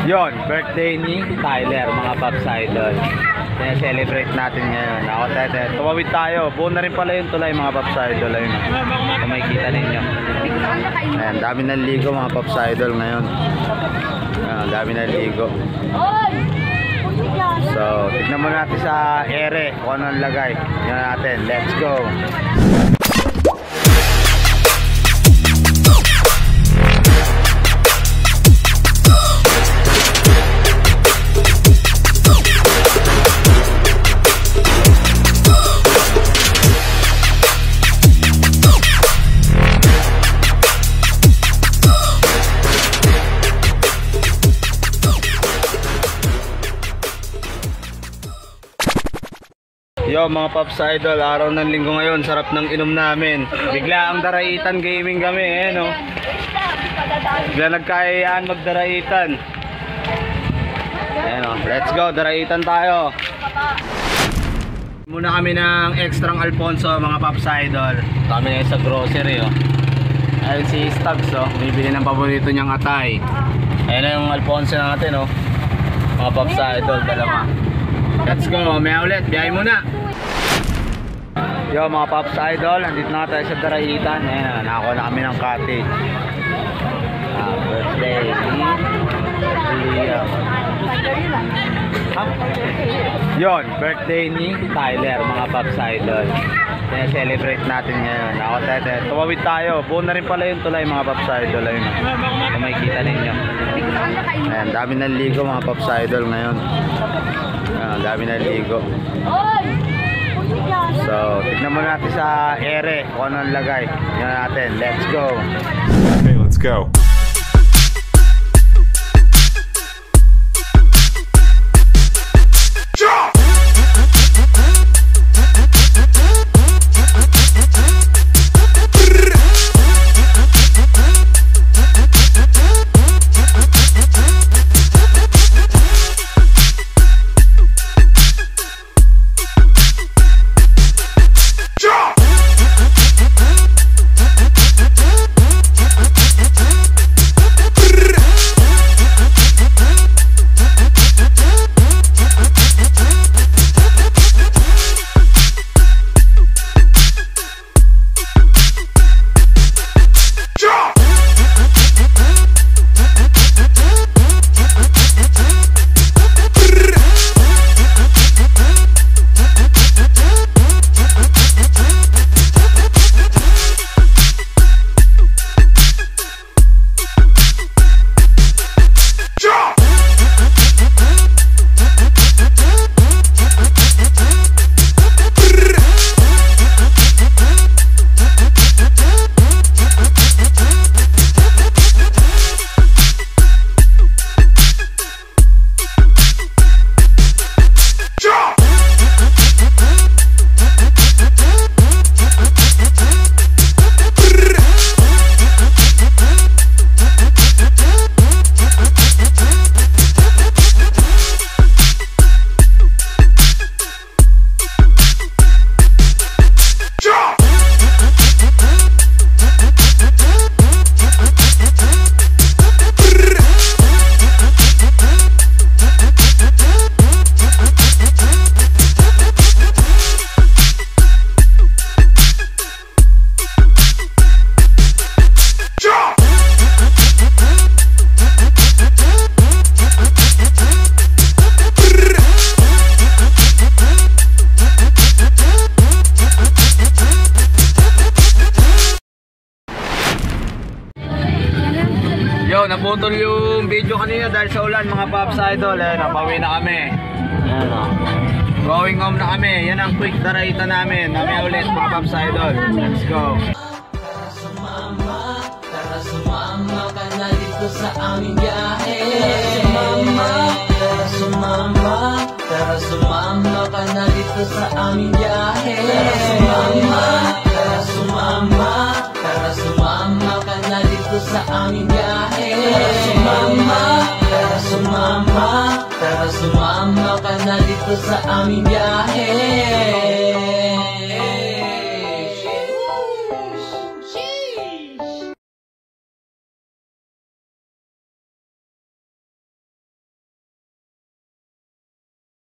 Yon, birthday ni Tyler, mga Pops Idol. Celebrate natin ngayon. Ako, tete, tumawid tayo. Buo na rin pala yung tulay, mga Pops Idol. Ayun, kung makikita ninyo. Ayan, dami ng ligo, mga Pops Idol ngayon. Ayan, dami ng ligo. So, tignan mo natin sa ere kung ano ang lagay. Tignan natin. Let's go. Yo mga Pops Idol, araw ng linggo ngayon, sarap ng inom namin. Bigla ang daraitan gaming kami, no? Bigla nagkayaan magdaraitan. Ayan, let's go, daraitan tayo. Muna kami ng extrang Alfonso, mga Pops Idol. Kami ngayon sa grocery, oh. Ayun si Stubbs, oh, bibili ng paborito niyang atay. Ayan na yung Alfonso natin, oh. Mga Pops Idol, dalawa. Let's go, may ulit, biyahe muna. Yo mga Pops Idol, nandito na tayo sa daraitan. Ayan, nakakuha na kami ng cottage. Birthday ni Liam. Yon, birthday ni Tyler, mga Pops Idol. Celebrate natin ngayon. Ako, tete, tumawid tayo. Buo na rin pala yung tulay, mga Pops Idol. Ayun, kung makikita ninyo. Ayan, dami ng ligo, mga Pops Idol ngayon. Ayan, dami ng ligo. So, tignan mo natin sa ere kung ano ang lagay. Tignan natin. Let's go. Okay, let's go. Naputol yung video kanina dahil sa ulan, mga Pops Idol. Napawi na kami. Ayan, oh. Going home na kami. Yan ang quick daraitan namin. Mamaya ulit, mga Pops Idol. Let's go. Tara sumama ka na dito sa aming biyahe. Tara sumama ka na dito sa aming biyahe. Tara sumama ka na dito sa aming biyahe. Tara sumama ka na dito sa aming biyahe.